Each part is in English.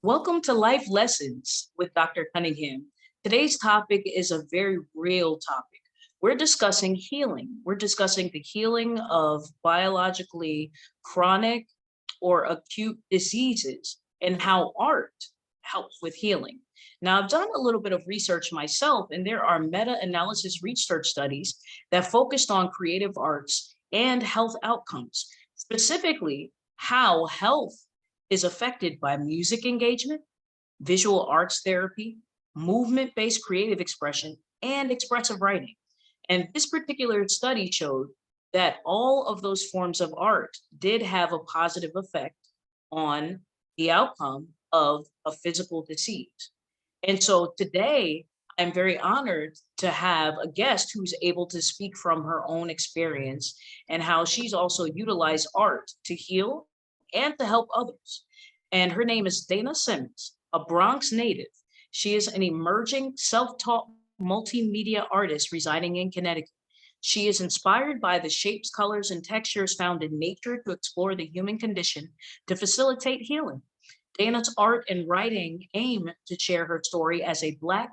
Welcome to Life Lessons with Dr. Cunningham. Today's topic is a very real topic. We're discussing healing. We're discussing the healing of biologically chronic or acute diseases and how art helps with healing. Now, I've done a little bit of research myself, and there are meta analysis research studies that focused on creative arts and health outcomes, specifically how health is affected by music engagement, visual arts therapy, movement-based creative expression, and expressive writing. And this particular study showed that all of those forms of art did have a positive effect on the outcome of a physical disease. And so today, I'm very honored to have a guest who's able to speak from her own experience and how she's also utilized art to heal and to help others. And her name is Dana Simmons, a Bronx native. She is an emerging self-taught multimedia artist residing in Connecticut. She is inspired by the shapes, colors, and textures found in nature to explore the human condition to facilitate healing. Dana's art and writing aim to share her story as a Black,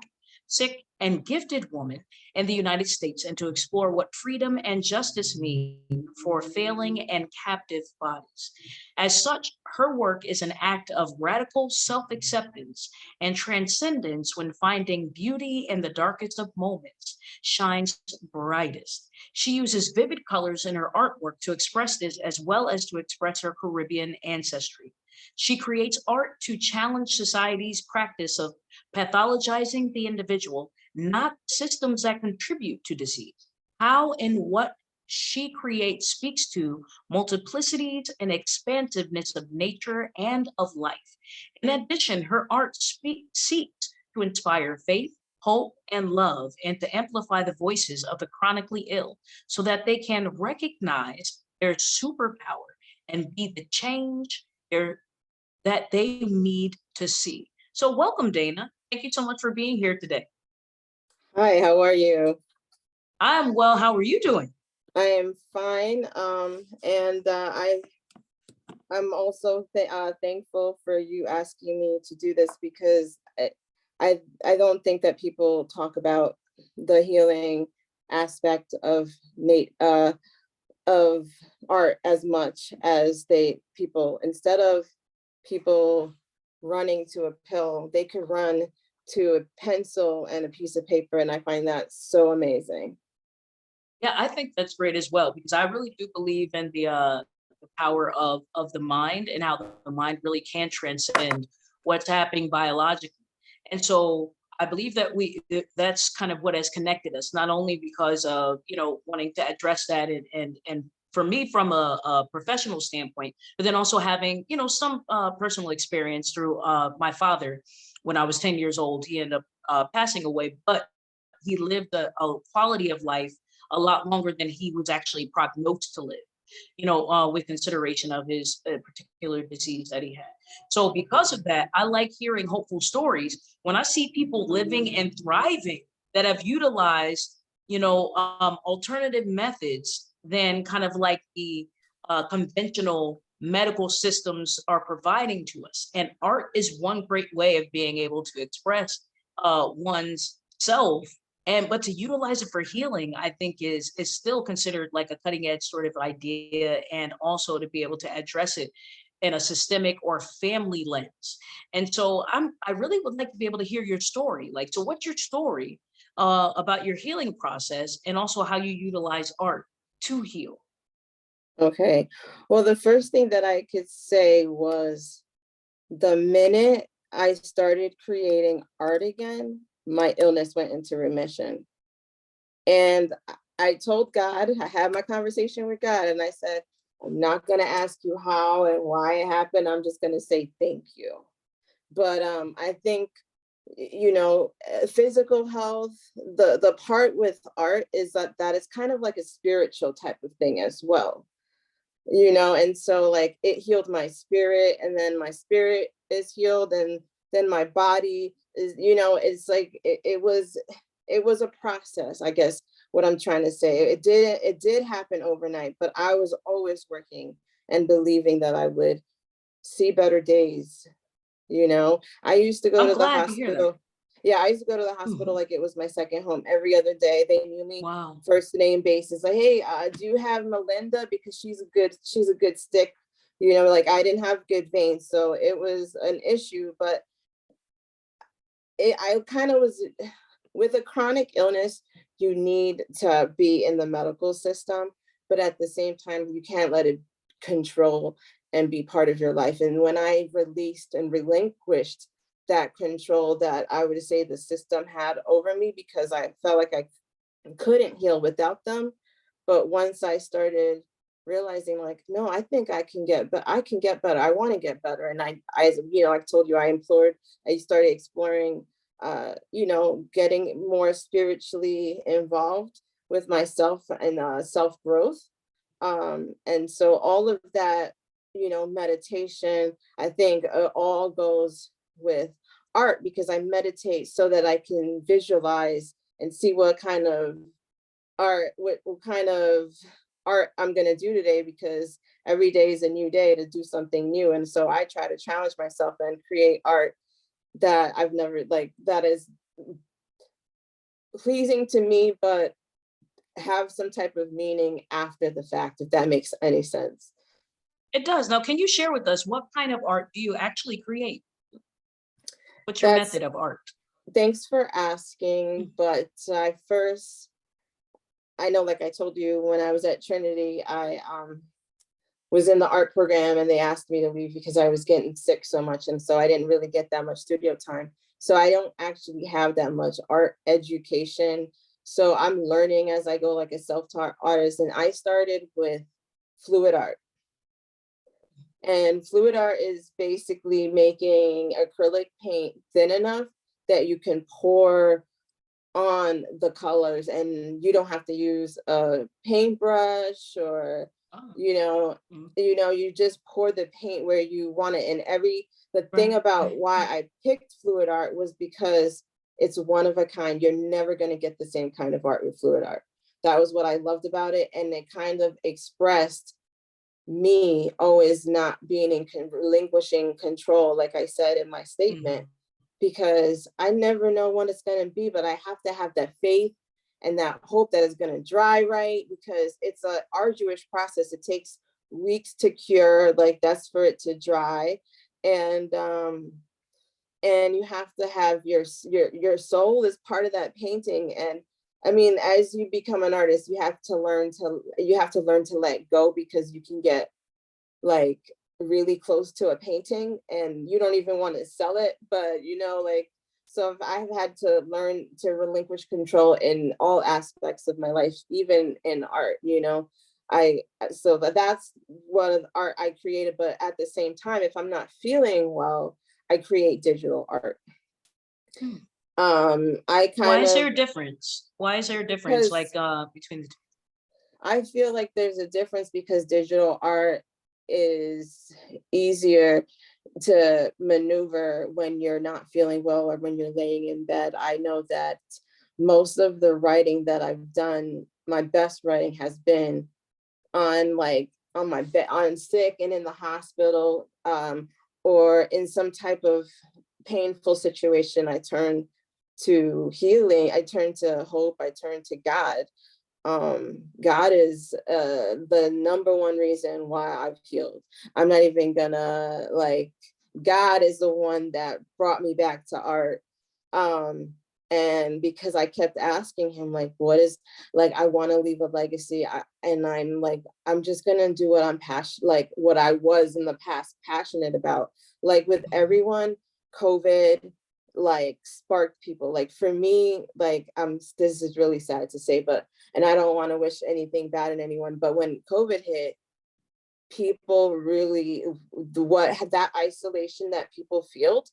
sick, and gifted woman in the United States and to explore what freedom and justice mean for failing and captive bodies. As such, her work is an act of radical self acceptance and transcendence when finding beauty in the darkest of moments shines brightest. She uses vivid colors in her artwork to express this as well as to express her Caribbean ancestry. She creates art to challenge society's practice of pathologizing the individual, not systems that contribute to disease. How and what she creates speaks to multiplicities and expansiveness of nature and of life. In addition, her art seeks to inspire faith, hope, and love, and to amplify the voices of the chronically ill so that they can recognize their superpower and be the change that they need to see. So welcome, Dana. Thank you so much for being here today. Hi, how are you? I'm well. How are you doing? I am fine. I'm also thankful for you asking me to do this because I don't think that people talk about the healing aspect of of art as much as people instead of people running to a pill, they could run to a pencil and a piece of paper, and I find that so amazing. Yeah, I think that's great as well because I really do believe in the power of the mind and how the mind really can transcend what's happening biologically. And so I believe that that's kind of what has connected us, not only because of wanting to address that and for me from a professional standpoint, but then also having some personal experience through my father. When I was 10 years old, he ended up passing away, but he lived a quality of life a lot longer than he was actually prognosed to live, with consideration of his particular disease that he had. So because of that, I like hearing hopeful stories when I see people living and thriving that have utilized, alternative methods than kind of like the conventional medical systems are providing to us. And art is one great way of being able to express one's self but to utilize it for healing, I think is still considered like a cutting edge sort of idea, and also to be able to address it in a systemic or family lens. And so I really would like to be able to hear your story. Like, so what's your story about your healing process and also how you utilize art to heal? Okay. Well, the first thing that I could say was the minute I started creating art again, my illness went into remission. And I told God, I had my conversation with God, and I said, I'm not going to ask you how and why it happened. I'm just going to say thank you. But I think, physical health, the part with art is that it's kind of like a spiritual type of thing as well. And so like it healed my spirit, and then my spirit is healed, and then my body is, it's like it was a process, I guess what I'm trying to say. It did happen overnight, but I was always working and believing that I would see better days, You know, I used to go I'm to the glad to hear that. hospital. Yeah, I used to go to the hospital Mhm. like it was my second home every other day. They knew me Wow. first name basis. Like, hey, do you have Melinda? Because she's a good stick. You know, like I didn't have good veins, so it was an issue. But I kind of was with a chronic illness. You need to be in the medical system, but at the same time, you can't let it control and be part of your life. And when I released and relinquished that control that I would say the system had over me, because I felt like I couldn't heal without them. But once I started realizing like, no, I think I can get, but I can get better. I want to get better. And I told you, I started exploring, getting more spiritually involved with myself and self growth. And so all of that, meditation, I think all goes with art, because I meditate so that I can visualize and see what kind of what kind of art I'm going to do today, because every day is a new day to do something new. And so I try to challenge myself and create art that I've never like that is pleasing to me, but have some type of meaning after the fact, if that makes any sense. It does. Now, can you share with us what kind of art do you actually create? What's your That's method of art? Thanks for asking. Mm. But I know, like I told you, when I was at Trinity, I was in the art program and they asked me to leave because I was getting sick so much. And so I didn't really get that much studio time. So I don't actually have that much art education. So I'm learning as I go, like a self-taught artist. And I started with fluid art. And fluid art is basically making acrylic paint thin enough that you can pour on the colors, and you don't have to use a paintbrush or Oh, you know mm, you just pour the paint where you want it. And the thing right, about right, why right. I picked fluid art was because it's one of a kind. You're never going to get the same kind of art with fluid art. That was what I loved about it, and it kind of expressed me always not being relinquishing control, like I said in my statement, Mhm. because I never know when it's going to be, but I have to have that faith and that hope that it's going to dry right, because it's a arduous process. It takes weeks to cure, like that's for it to dry. And and you have to have your soul is part of that painting. And I mean, as you become an artist, you have to learn to let go, because you can get like really close to a painting and you don't even want to sell it, but like, so if I've had to learn to relinquish control in all aspects of my life, even in art. I so that's what art I created. But at the same time, if I'm not feeling well, I create digital art. Hmm. I Why kind is there of a difference? Why is there a difference, like, because between the 2? I feel like there's a difference, because digital art is easier to maneuver when you're not feeling well or when you're laying in bed. I know that most of the writing that I've done, my best writing has been on my bed, on sick and in the hospital, or in some type of painful situation. I turn to healing, I turn to hope, I turn to God. God is the number one reason why I've healed. I'm not even gonna like, God is the one that brought me back to art. Um, and because I kept asking him, like, what is, like, I want to leave a legacy. And I'm like, I'm just gonna do what I'm passionate, like what I was in the past passionate about. Like with Mhm. everyone, COVID like sparked people. Like for me, like this is really sad to say, but and I don't want to wish anything bad on anyone, but when COVID hit, people really, what had that isolation that people feel,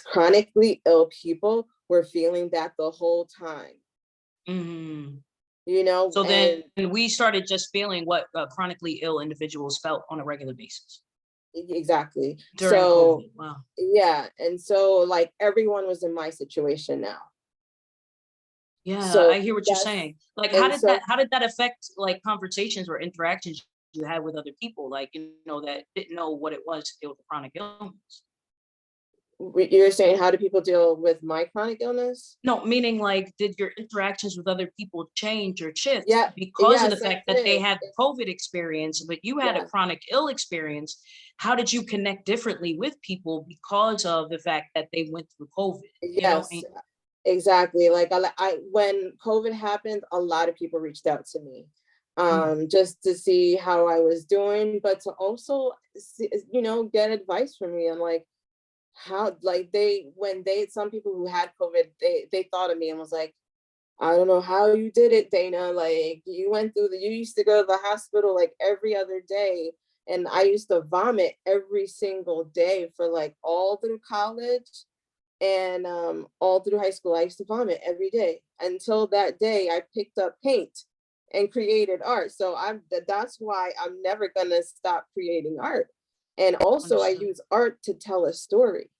chronically ill people were feeling that the whole time, Mhm. So then and we started just feeling what, chronically ill individuals felt on a regular basis exactly. during So COVID. Wow. yeah, and so like everyone was in my situation now. Yeah, So I hear what you're that's saying. Like, and so how did that affect, like, conversations or interactions you had with other people, like, that didn't know what it was to deal with a chronic illness? You're saying, how do people deal with my chronic illness? No, meaning like, did your interactions with other people change or shift Yeah, because of the yes, it fact that they did. had COVID experience, but you had a Yes, chronic ill experience? How did you connect differently with people because of the fact that they went through COVID? You know, yes, exactly. Like when COVID happened, a lot of people reached out to me, Mhm. just to see how I was doing, but to also, get advice from me on like how, like some people who had COVID, they thought of me and was like, I don't know how you did it, Dana. Like you used to go to the hospital like every other day. And I used to vomit every single day for like all through college and all through high school. I used to vomit every day until that day I picked up paint and created art. So that's why I'm never gonna stop creating art. And also I Understood. use art to tell a story.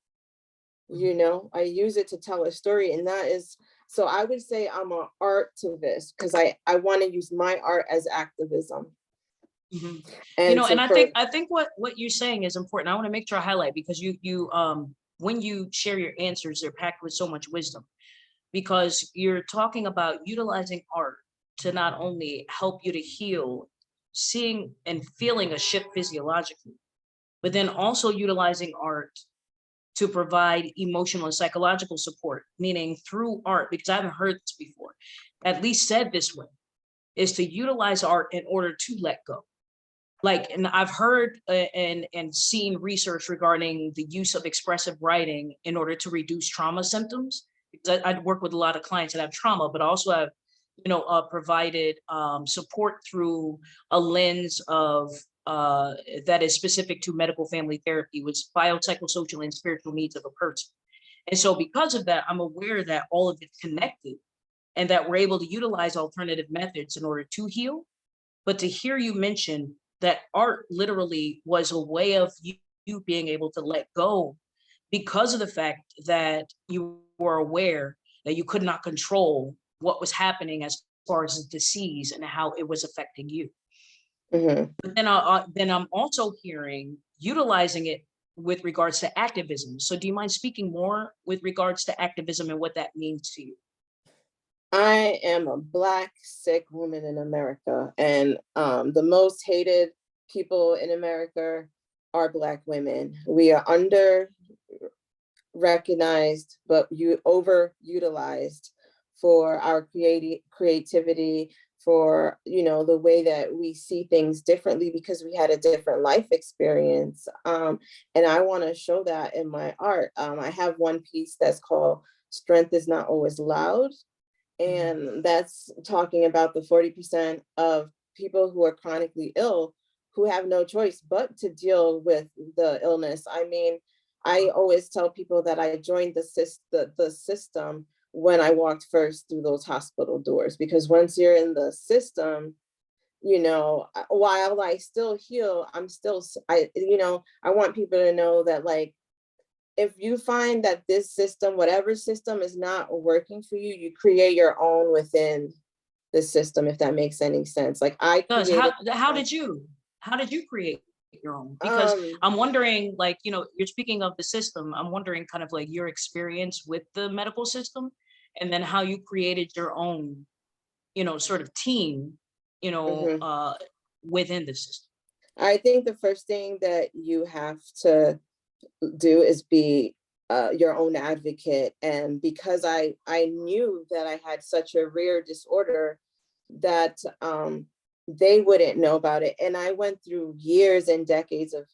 Mhm. I use it to tell a story, and that is, so I would say I'm an artivist because I want to use my art as activism Mhm. You and know, and to for I think what you're saying is important. I want to make sure I highlight, because you when you share your answers, they're packed with so much wisdom, because you're talking about utilizing art to not only help you to heal, seeing and feeling a shift physiologically, but then also utilizing art to provide emotional and psychological support, meaning through art, because I haven't heard this before, at least said this way, is to utilize art in order to let go. Like, and I've heard and seen research regarding the use of expressive writing in order to reduce trauma symptoms, because I work with a lot of clients that have trauma, but also have, provided support through a lens of that is specific to medical family therapy, which is biopsychosocial and spiritual needs of a person. And so because of that, I'm aware that all of it's connected, and that we're able to utilize alternative methods in order to heal. But to hear you mention that art literally was a way of you being able to let go, because of the fact that you were aware that you could not control what was happening as far as the disease and how it was affecting you. Mhm. But then I'm also hearing utilizing it with regards to activism. So do you mind speaking more with regards to activism and what that means to you? I am a Black sick woman in America, and the most hated people in America are Black women. We are under recognized, but you overutilized for our creativity, for the way that we see things differently because we had a different life experience. And I want to show that in my art. I have one piece that's called "Strength is Not Always Loud," Mhm. and that's talking about the 40% of people who are chronically ill who have no choice but to deal with the illness. I mean, I always tell people that I joined the system when I walked first through those hospital doors, because once you're in the system, while I still heal, I'm still I want people to know that, like, if you find that this system, whatever system, is not working for you, you create your own within the system, if that makes any sense. Like I Does created how did you create your own? Because um I'm wondering, like, you're speaking of the system. I'm wondering kind of like your experience with the medical system, and then how you created your own, sort of team, you know, mhm. uh, within the system. I think the first thing that you have to do is be your own advocate. And because I knew that I had such a rare disorder that they wouldn't know about it, and I went through years and decades of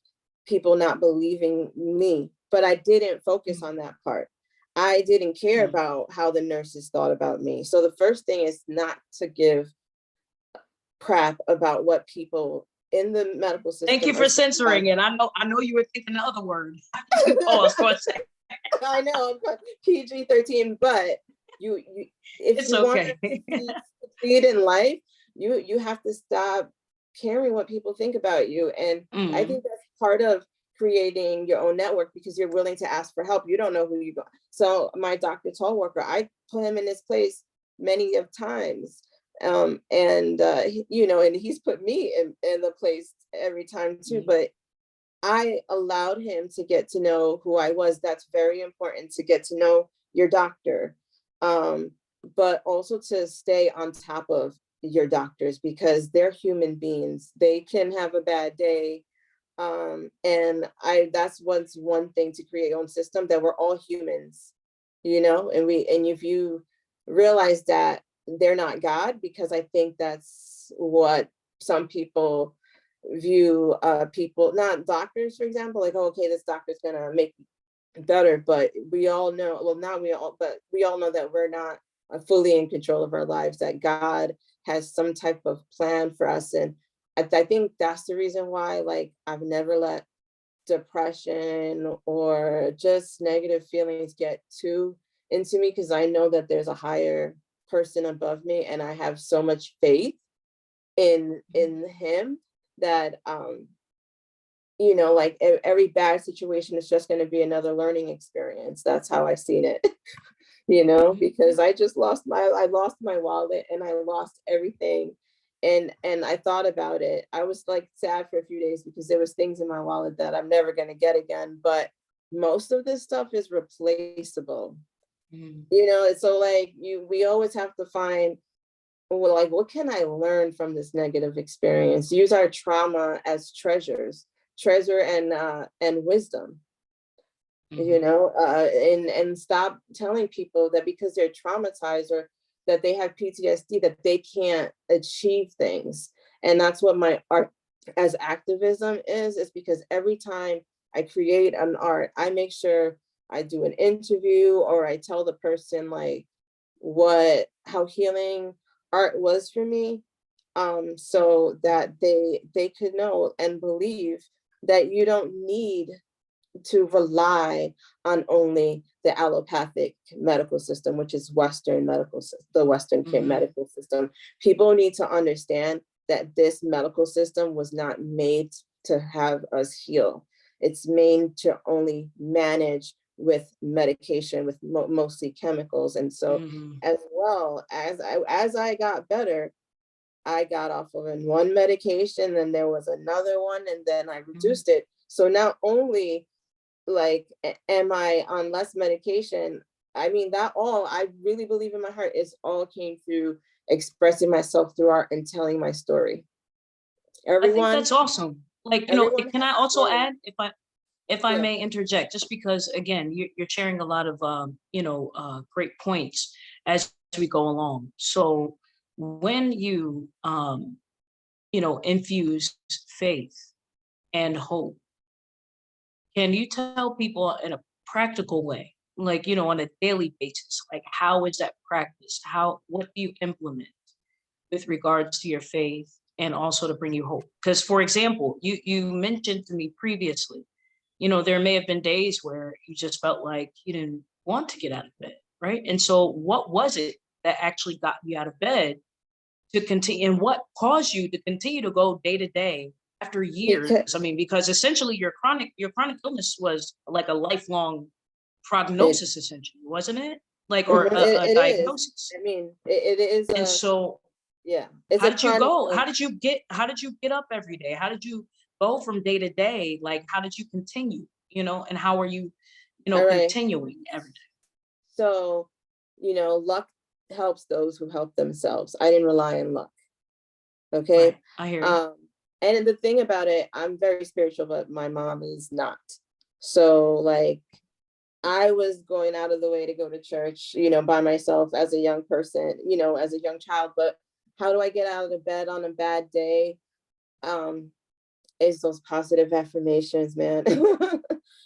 people not believing me, but I didn't focus Mhm, on that part. I didn't care mhm. about how the nurses thought about me. So the first thing is not to give crap about what people in the medical Thank you system are for saying about censoring it. I know you were thinking the other word. Pause for a second. I know, but PG-13, but you if It's you want okay. to succeed in life, you have to stop caring what people think about you. And I Mhm, think that's part of creating your own network, because you're willing to ask for help. You don't know who you go. So my Dr. Tallwalker, I put him in this place many of times. And and he's put me in the place every time too. mhm, But I allowed him to get to know who I was. That's very important, to get to know your doctor. But also to stay on top of your doctors, because they're human beings. They can have a bad day. And that's what's one thing, to create your own system, that we're all humans, and if you realize that they're not God, because I think that's what some people view, people, not doctors, for example, like, oh, okay, this doctor's gonna make me better, but we all know, well, not we all, but we all know that we're not fully in control of our lives, that God has some type of plan for us. And I think that's the reason why, like, I've never let depression or just negative feelings get too into me, because I know that there's a higher person above me, and I have so much faith in him, that like, every bad situation is just going to be another learning experience. That's how I've seen it. Because I lost my wallet, and I lost everything. And I thought about it. I was like sad for a few days, because there was things in my wallet that I'm never going to get again. But most of this stuff is replaceable. Mhm. So like, we always have to find, well, like, what can I learn from this negative experience? Use our trauma as treasure and wisdom. Mhm. And stop telling people that because they're traumatized, or that they have PTSD, that they can't achieve things. And that's what my art as activism is because every time I create an art, I make sure I do an interview, or I tell the person, like, how healing art was for me, so that they could know and believe that you don't need to rely on only the allopathic medical system, which is the Western Mhm. medical system. People need to understand that this medical system was not made to have us heal. It's made to only manage with medication, with mostly chemicals. And so, Mhm. as well as I got better, I got off of one medication, and there was another one, and then I Mhm. reduced it. So not only, like, am I on less medication, I mean, that all, I really believe in my heart, is all came through expressing myself through art and telling my story. I think Everyone that's awesome. Like, everyone can has I a also story. add, if I Yeah. may interject, just because again, you're sharing a lot of great points as we go along. So when you infuse faith and hope, can you tell people in a practical way, like, on a daily basis, like how is that practiced? What do you implement with regards to your faith and also to bring you hope? Because for example, you mentioned to me previously, there may have been days where you just felt like you didn't want to get out of bed, right? And so what was it that actually got you out of bed to continue, and what caused you to continue to go day to day after years? Because I mean, because essentially your chronic illness was like a lifelong it, prognosis, essentially, wasn't it? Like, or mhm, a it is. diagnosis. I mean, it is And a, so yeah, it's how a did you chronic go? illness. How did you get up every day? How did you go from day to day? Like, how did you continue, and how are you, All right. continuing every day? So, luck helps those who help themselves. I didn't rely on luck. Okay. Right. I hear you. Um, and the thing about it, I'm very spiritual, but my mom is not. So, like, I was going out of the way to go to church, by myself as a young person, as a young child. But how do I get out of the bed on a bad day? Um, is those positive affirmations, man.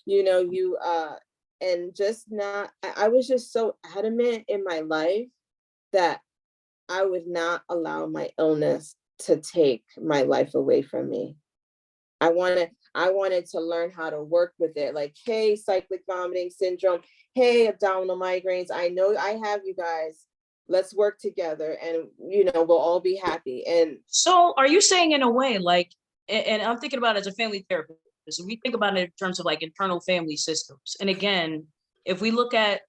You and just not, I was just so adamant in my life that I would not allow my illness to take my life away from me. I wanted to learn how to work with it. Like, hey, cyclic vomiting syndrome, hey, abdominal migraines. I know I have you guys. Let's work together, and we'll all be happy. And So are you saying in a way, like, and I'm thinking about it as a family therapist, and we think about it in terms of like internal family systems. And again, if we look at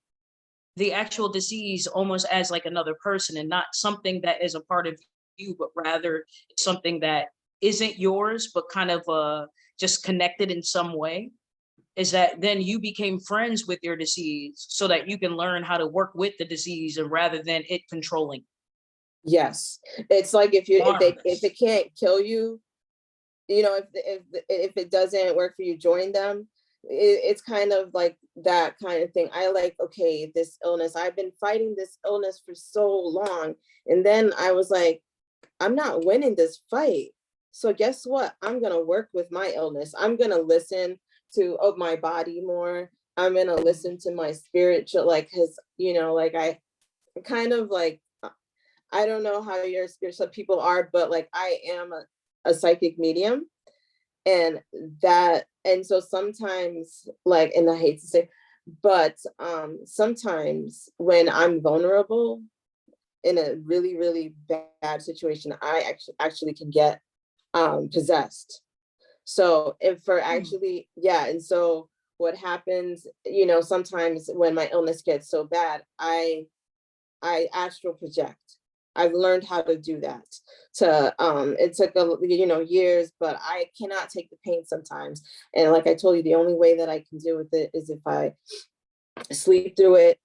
the actual disease almost as like another person and not something that is a part of you, but rather it's something that isn't yours, but kind of just connected in some way, is that then you became friends with your disease so that you can learn how to work with the disease and rather than it controlling. Yes. It's like if Marvelous. it can't kill you, if it doesn't work for you, join them. It's kind of like that kind of thing. I like, okay, this illness, I've been fighting this illness for so long. And then I was like, I'm not winning this fight. So guess what? I'm going to work with my illness. I'm going to listen to my body more. I'm going to listen to my spiritual, like, cause like I kind of like, I don't know how your spiritual people are, but like I am a psychic medium, and so sometimes, like, and I hate to say, but sometimes when I'm vulnerable in a really, really bad situation, I actually can get possessed. So if for actually, yeah, and so what happens, sometimes when my illness gets so bad, I astral project. I've learned how to do that. It took years, but I cannot take the pain sometimes. And like I told you, the only way that I can deal with it is if I sleep through it,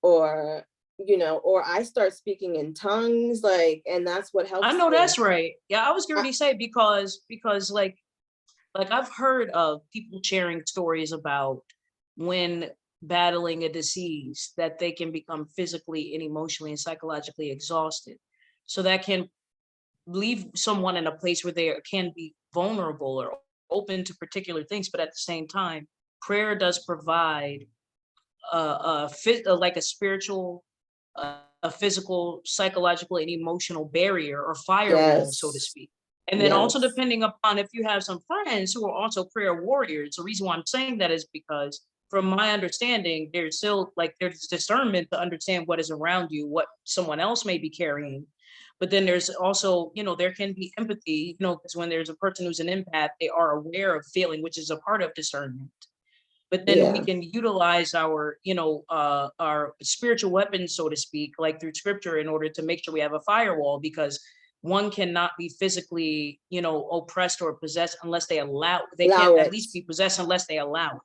or or I start speaking in tongues, like, and that's what I helps know me. that's right. Yeah, I was going to say because like I've heard of people sharing stories about when battling a disease that they can become physically and emotionally and psychologically exhausted. So that can leave someone in a place where they can be vulnerable or open to particular things, but at the same time, prayer does provide like a spiritual, a physical, psychological, and emotional barrier or firewall, so to Yes, speak. And then also yes, depending upon if you have some friends who are also prayer warriors. The reason why I'm saying that is because from my understanding, there's still like there's discernment to understand what is around you, what someone else may be carrying. But then there's also, there can be empathy, because when there's a person who's an empath, they are aware of feeling, which is a part of discernment. But then we yeah, can utilize our spiritual weapons, so to speak, like through scripture, in order to make sure we have a firewall, because one cannot be physically, oppressed or possessed unless they can't allow at it. least be possessed unless they allow it.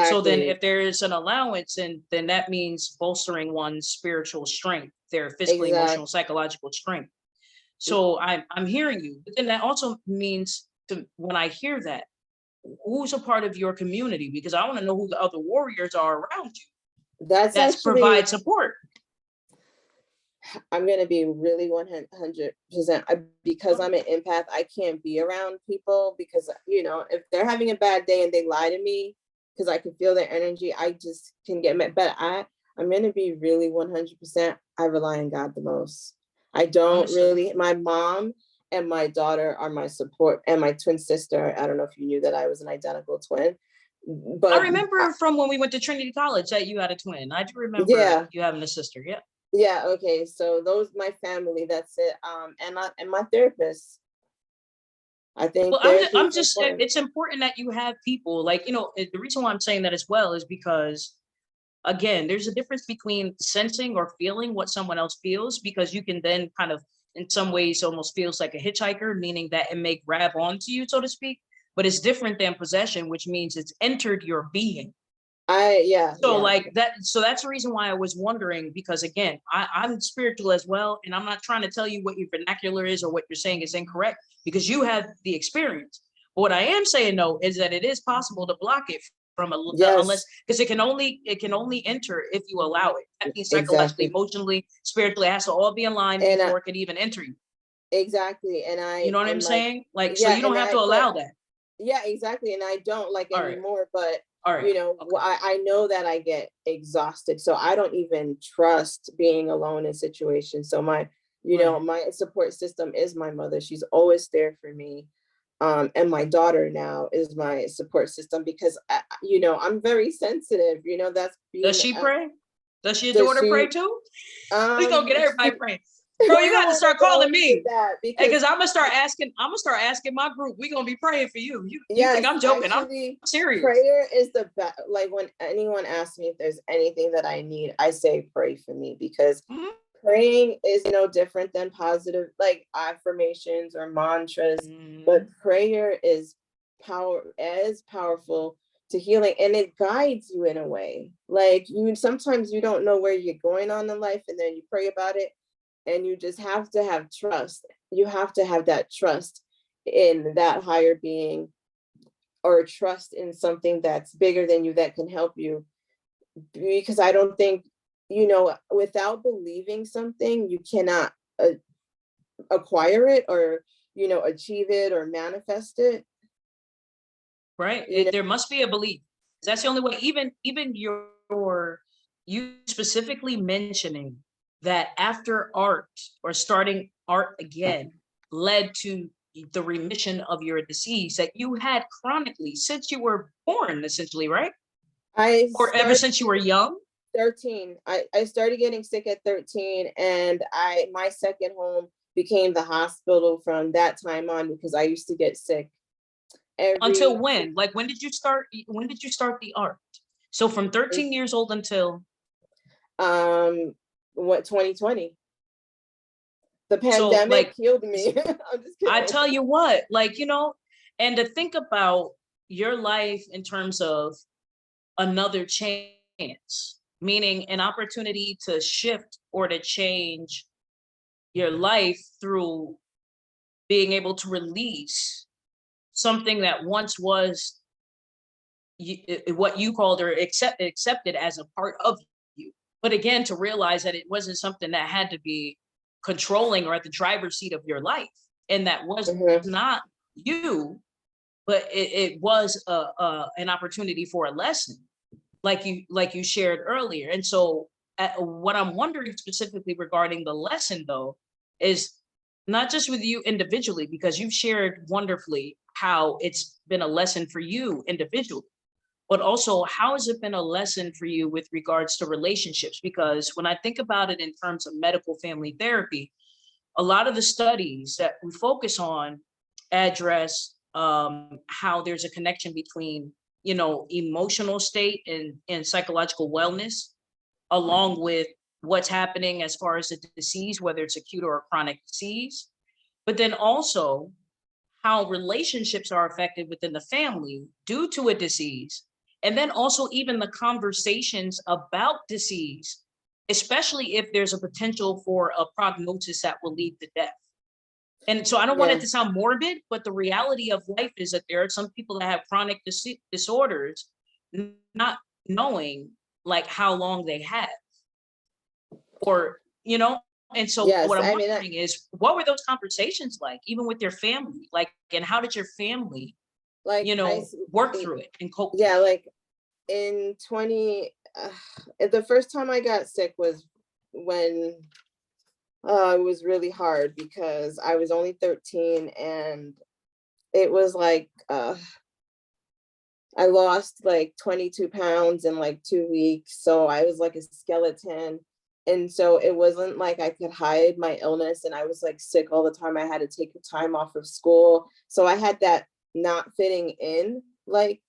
So then Exactly, if there is an allowance, and then that means bolstering one's spiritual strength, their physical, exactly. emotional, psychological strength. So I'm hearing you, but then that also means, when I hear that, who's a part of your community? Because I want to know who the other warriors are around you That's that actually, provide support. I'm gonna be really 100%, because I'm an empath. I can't be around people because if they're having a bad day and they lie to me, because I can feel their energy, I just can get mad. But I'm gonna be really 100%. I rely on God the most. I don't Understood. really. My mom and my daughter are my support, and my twin sister. I don't know if you knew that I was an identical twin, I but remember from when we went to Trinity College that you had a twin. I do remember yeah. you having a sister. Yeah. Yeah, okay. So those my family, that's it. And my therapist. I Well, think therapy I'm is just, important. it's important that you have people like, the reason why I'm saying that as well is because, again, there's a difference between sensing or feeling what someone else feels, because you can then kind of, in some ways, almost feels like a hitchhiker, meaning that it may grab onto you, so to speak. But it's different than possession, which means it's entered your being. Yeah, So yeah. like that, so that's the reason why I was wondering, because again, I'm spiritual as well, and I'm not trying to tell you what your vernacular is or what you're saying is incorrect, because you have the experience. But what I am saying though is that it is possible to block it from unless, Yes, because it can only enter if you allow it. That means psychologically, exactly. emotionally, spiritually, it has to all be in line And before it can even enter you. exactly. You know what I'm And like, saying? Like, so yeah, you don't have to but allow that. yeah, exactly. And I don't like All right. anymore, but All right. Okay. I know that I get exhausted. So I don't even trust being alone in situations. So Right. my support system is my mother. She's always there for me. And my daughter now is my support system, because I'm very sensitive. That's Does being she pray? Does your does daughter pray she too? We gonna get she everybody praying. Bro, we you don't got to want to start go calling into me. that because Because I'm gonna start asking. I'm gonna start asking my group. We gonna be praying for you. You think yes, I'm joking? I'm actually, serious. prayer is the best. Like when anyone asks me if there's anything that I need, I say pray for me, because Mhm. praying is no different than positive, like affirmations or mantras, but Mhm. prayer is as powerful to healing, and it guides you in a way. Like, you sometimes you don't know where you're going on in life, and then you pray about it, and you just have to have trust. You have to have that trust in that higher being, or trust in something that's bigger than you that can help you. Because I don't think, without believing something, you cannot acquire it, or, achieve it or manifest it. Right. You know, There must be a belief. That's the only way. Even you specifically mentioning that after art or starting art again led to the remission of your disease that you had chronically since you were born, essentially, right? I Or ever started since you were young? 13. I started getting sick at 13, and my second home became the hospital from that time on, because I used to get sick Until every when? Like when did you start the art? So from 13 years old until um what 2020. The so pandemic like killed me. I'm just I kidding. tell you what, like, and to think about your life in terms of another chance, meaning an opportunity to shift or to change your life through being able to release something that once was what you called or accepted as a part of you. But again, to realize that it wasn't something that had to be controlling or at the driver's seat of your life, and that was Mhm. not you, but it was an opportunity for a lesson, like you shared earlier. And so, what I'm wondering specifically regarding the lesson, though, is not just with you individually, because you've shared wonderfully how it's been a lesson for you individually, but also how has it been a lesson for you with regards to relationships? Because when I think about it in terms of medical family therapy, a lot of the studies that we focus on address how there's a connection between emotional state and psychological wellness, along with what's happening as far as the disease, whether it's acute or a chronic disease, but then also how relationships are affected within the family due to a disease. And then also even the conversations about disease, especially if there's a potential for a prognosis that will lead to death. And so I don't want it Yeah. to sound morbid, but the reality of life is that there are some people that have chronic disorders, not knowing like how long they have, or, and so Yes. what I'm I mean, wondering is what were those conversations like, even with your family? Like, and how did your family, like work through it and cope with yeah, like in 20, the first time I got sick was when it was really hard, because I was only 13, and it was like I lost like 22 pounds in like 2 weeks. So I was like a skeleton. And so it wasn't like I could hide my illness, and I was like sick all the time. I had to take time off of school. So I had that not fitting in like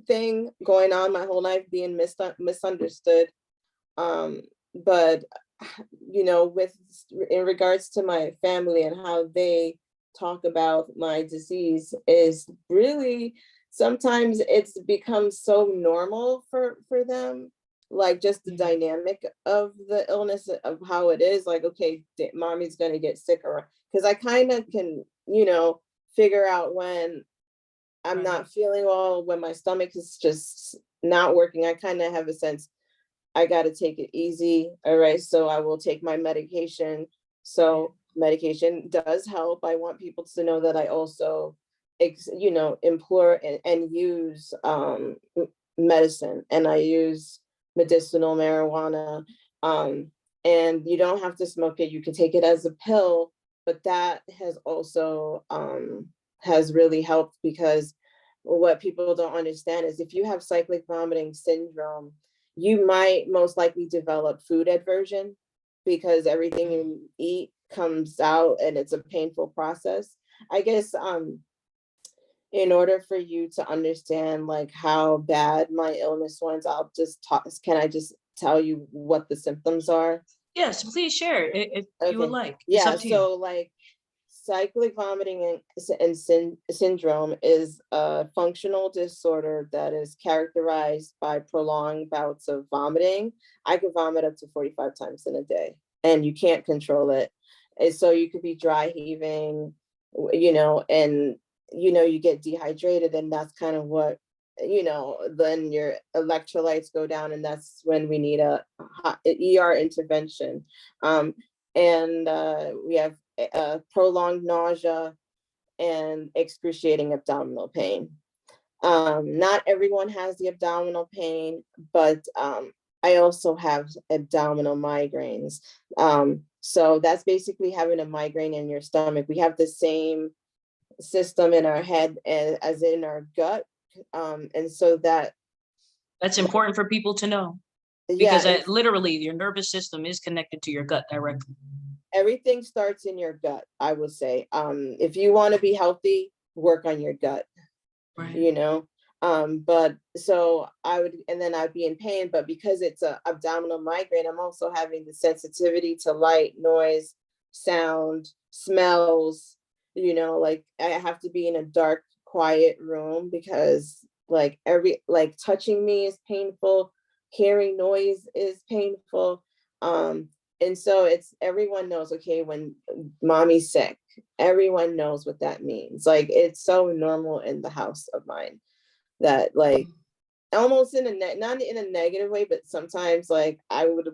thing going on my whole life, being misunderstood. Um, but with in regards to my family and how they talk about my disease, is really sometimes it's become so normal for them, like just the it? dynamic of the illness, of how it is like, okay, mommy's going to get sicker, because I kind of can figure out when I'm Right. not feeling well, when my stomach is just not working. I kind of have a sense I got to take it easy. All right. So I will take my medication. Right. So medication does help. I want people to know that I also, implore and use medicine, and I use medicinal marijuana. And you don't have to smoke it. You can take it as a pill, but that has also has really helped, because what people don't understand is if you have cyclic vomiting syndrome, you might most likely develop food aversion, because everything you eat comes out and it's a painful process. I guess in order for you to understand like how bad my illness was, I'll just talk. Can I just tell you what the symptoms are? Yes, please share if you would Okay. like. It's Yeah. up to you. So like cyclic vomiting syndrome is a functional disorder that is characterized by prolonged bouts of vomiting. I could vomit up to 45 times in a day, and you can't control it. And so you could be dry heaving, and you get dehydrated, and that's kind of what, then your electrolytes go down, and that's when we need a ER intervention. And we have prolonged nausea and excruciating abdominal pain. Not everyone has the abdominal pain, but I also have abdominal migraines. So that's basically having a migraine in your stomach. We have the same system in our head as in our gut. And so that, That's important for people to know yeah, because literally your nervous system is connected to your gut directly. everything starts in your gut, I would say. If you want to be healthy, work on your gut. Right. But so I would, and then I'd be in pain, but because it's a abdominal migraine, I'm also having the sensitivity to light, noise, sound, smells. Like I have to be in a dark, quiet room because like touching me is painful, hearing noise is painful. And so it's, everyone knows, okay, when mommy's sick, everyone knows what that means. Like it's so normal in the house of mine that, like, almost in a not in a negative way, but sometimes like I would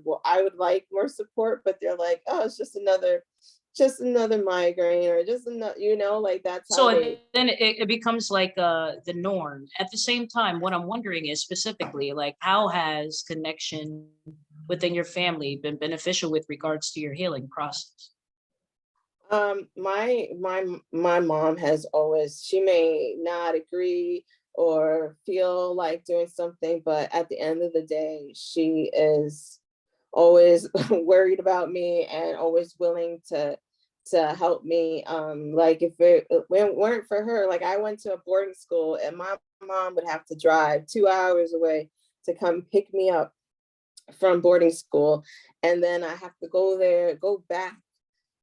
like more support, but they're like, oh, it's just another migraine, or just another, like that's how So they. then it becomes like the norm. At the same time, what I'm wondering is specifically like how has connection within your family been beneficial with regards to your healing process? My mom has always, she may not agree or feel like doing something, but at the end of the day, she is always worried about me and always willing to help me. Like if it weren't for her, like I went to a boarding school and my mom would have to drive 2 hours away to come pick me up from boarding school, and then I have to go there, go back,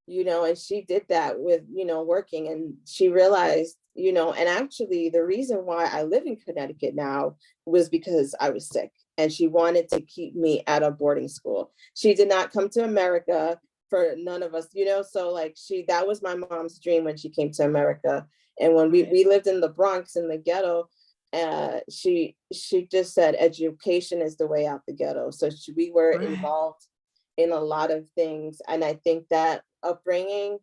and she did that with, working, and she realized, and actually the reason why I live in Connecticut now was because I was sick, and she wanted to keep me at a boarding school. She did not come to America for none of us, so like that was my mom's dream when she came to America. And when we lived in the Bronx, in the ghetto, she just said education is the way out the ghetto. So we were Right. involved in a lot of things, and I think that upbringing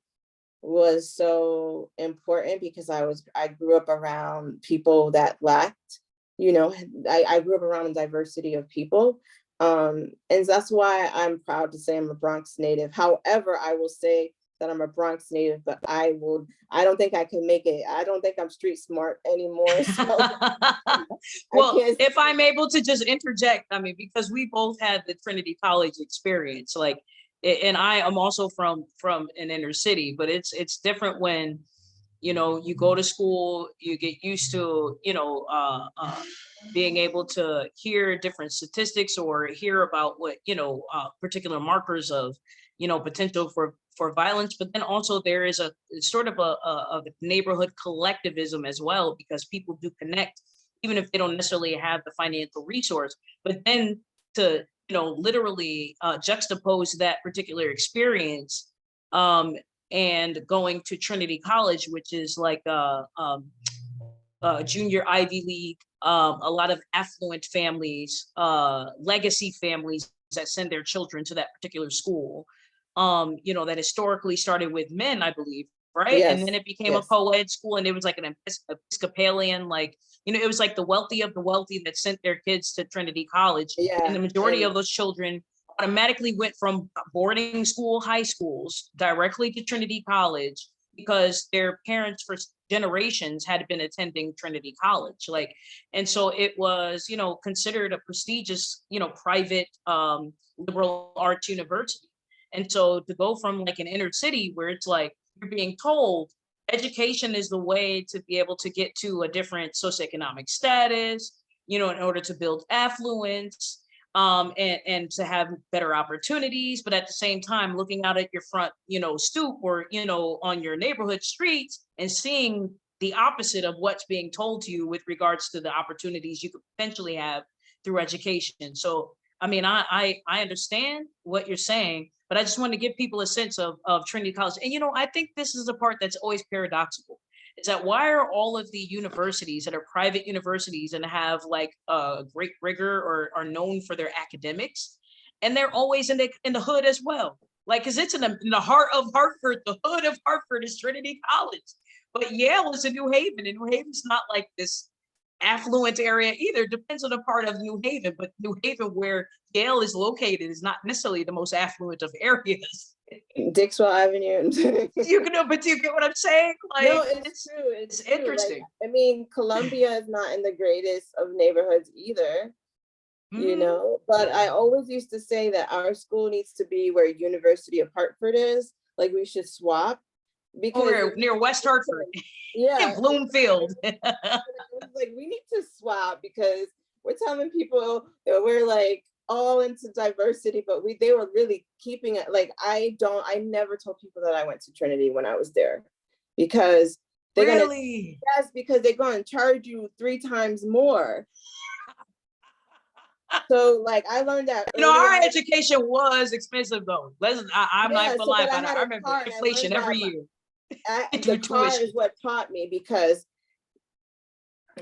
was so important because I grew up around people that lacked, I grew up around a diversity of people. And that's why I'm proud to say I'm a Bronx native. However, I will say that I'm a Bronx native, but I don't think I can make it. I don't think I'm street smart anymore. So I Well, can't. if I'm able to just interject, I mean, because we both had the Trinity College experience, like, and I am also from an inner city, but it's different when, you go to school, you get used to, being able to hear different statistics or hear about what, particular markers of, potential for violence. But then also there is a sort of a neighborhood collectivism as well, because people do connect, even if they don't necessarily have the financial resource. But then to, literally juxtapose that particular experience, and going to Trinity College, which is like junior Ivy League, a lot of affluent families, legacy families that send their children to that particular school, that historically started with men, I believe, right? And then Yes, it became a yes, co-ed school, and it was like an Episcopalian, like, it was like the wealthy of the wealthy that sent their kids to Trinity College. And the yeah, majority of those children automatically went from boarding school, high schools, directly to Trinity College because their parents for generations had been attending Trinity College. Like, and so it was, considered a prestigious, private liberal arts university. And so to go from like an inner city where it's like you're being told education is the way to be able to get to a different socioeconomic status, in order to build affluence. and to have better opportunities, but at the same time looking out at your front, stoop, or on your neighborhood streets, and seeing the opposite of what's being told to you with regards to the opportunities you could potentially have through education. So I mean, I understand what you're saying, but I just want to give people a sense of Trinity College. And I think this is the part that's always paradoxical, is that why are all of the universities that are private universities and have like great rigor, or are known for their academics, and they're always in the hood as well? Like, because it's in the heart of Hartford. The hood of Hartford is Trinity College, but Yale is in New Haven, and New Haven's not like this affluent area either. Depends on the part of New Haven, but New Haven, where Yale is located, is not necessarily the most affluent of areas. Dixwell Avenue. But you get what I'm saying? Like, No, it's true. It's true. interesting. Like, I mean, Columbia is not in the greatest of neighborhoods either, but I always used to say that our school needs to be where University of Hartford is. Like, we should swap, because near West Hartford. Yeah, in Bloomfield. Like, we need to swap, because we're telling people that we're like all into diversity, but they were really keeping it. Like, I never told people that I went to Trinity when I was there, because they're really? Yes, because they're going to charge you 3 times more. So like, I learned that our education was expensive though. I'm not gonna lie about it. I remember inflation every year. The car is what taught me, because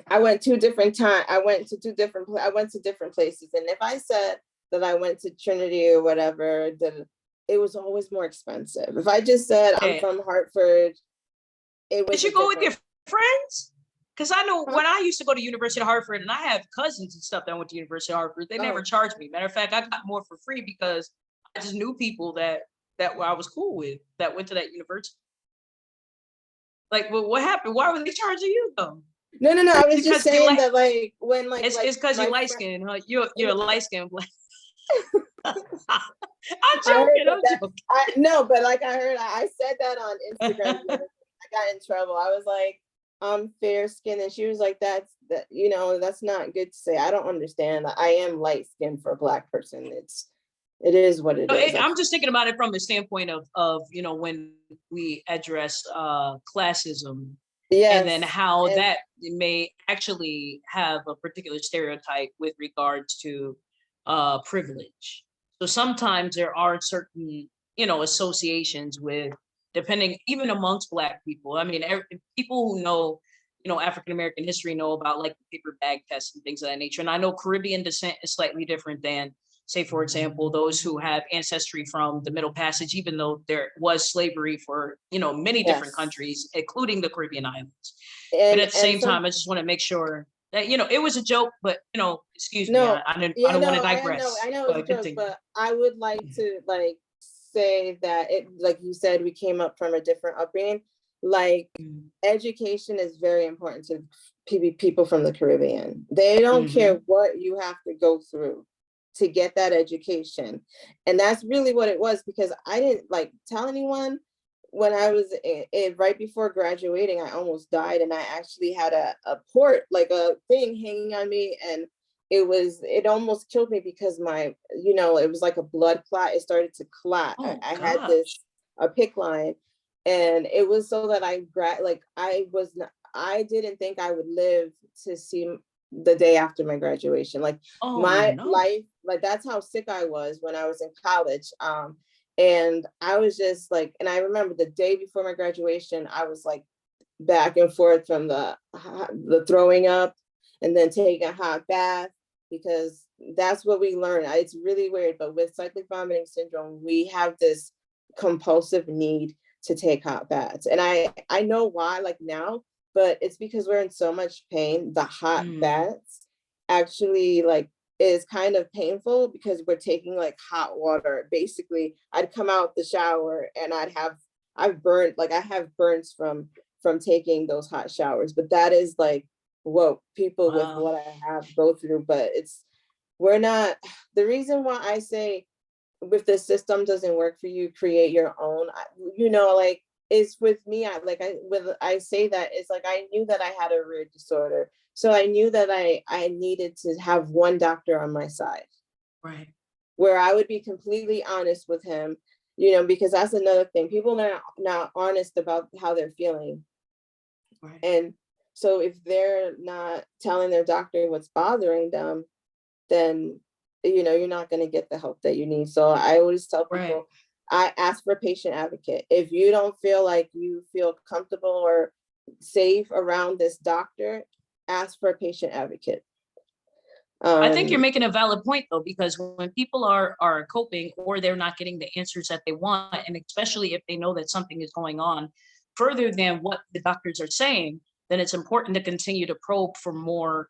I went to different places. And if I said that I went to Trinity or whatever, then it was always more expensive. If I just said I'm from Hartford, it was. Did you go with your friends? Because I know when I used to go to University of Hartford, and I have cousins and stuff that went to University of Hartford, they never charged me. Matter of fact, I got more for free because I just knew people that I was cool with that went to that university. Like, well, what happened? Why were they charging you though? No. I was just saying that, like, when it's because you're light skinned, huh? You're a light skinned black. I'm joking. No, but like, I said that on Instagram. I got in trouble. I was like, I'm fair skinned, and she was like, that's not good to say. I don't understand. I am light skinned for a black person. It is what it is. I'm just thinking about it from the standpoint of when we address classism, and then how that may actually have a particular stereotype with regards to privilege. So sometimes there are certain associations with, depending, even amongst Black people. I mean, people who know African American history know about like the paper bag test and things of that nature. And I know Caribbean descent is slightly different than, say, for example, those who have ancestry from the Middle Passage, even though there was slavery for, many different countries, including the Caribbean islands. But at the same time, I just want to make sure that, it was a joke, but, excuse me, I don't want to digress. I know it's a joke, but I would like to say that like you said, we came up from a different upbringing. Like, education is very important to people from the Caribbean. They don't care what you have to go through to get that education. And that's really what it was, because I didn't like tell anyone. When I was right before graduating, I almost died, and I actually had a port, like a thing hanging on me, and it almost killed me, because my, it was like a blood clot. It started to clot. I had a PICC line, and it was so that I didn't think I would live to see the day after my graduation. Like, life, like, that's how sick I was when I was in college. And I was just like, and I remember the day before my graduation, I was like back and forth from the throwing up, and then taking a hot bath, because that's what we learn. It's really weird, but with cyclic vomiting syndrome, we have this compulsive need to take hot baths. And I know why, like, now, but it's because we're in so much pain. The hot baths actually, like, is kind of painful, because we're taking like hot water. Basically, I'd come out the shower and I have burns from taking those hot showers. But that is like what people with what I have go through. But the reason why I say, if the system doesn't work for you, create your own, like, is with me. I say that it's like, I knew that I had a rare disorder. So I knew that I needed to have one doctor on my side. Right. where I would be completely honest with him, because that's another thing. People are not honest about how they're feeling. Right. And so if they're not telling their doctor what's bothering them, then you're not going to get the help that you need. So I always tell Right. people, I ask for a patient advocate. If you don't feel like you feel comfortable or safe around this doctor, ask for a patient advocate. I think you're um making a valid point though, because when people are coping or they're not getting the answers that they want, and especially if they know that something is going on further than what the doctors are saying, then it's important to continue to probe for more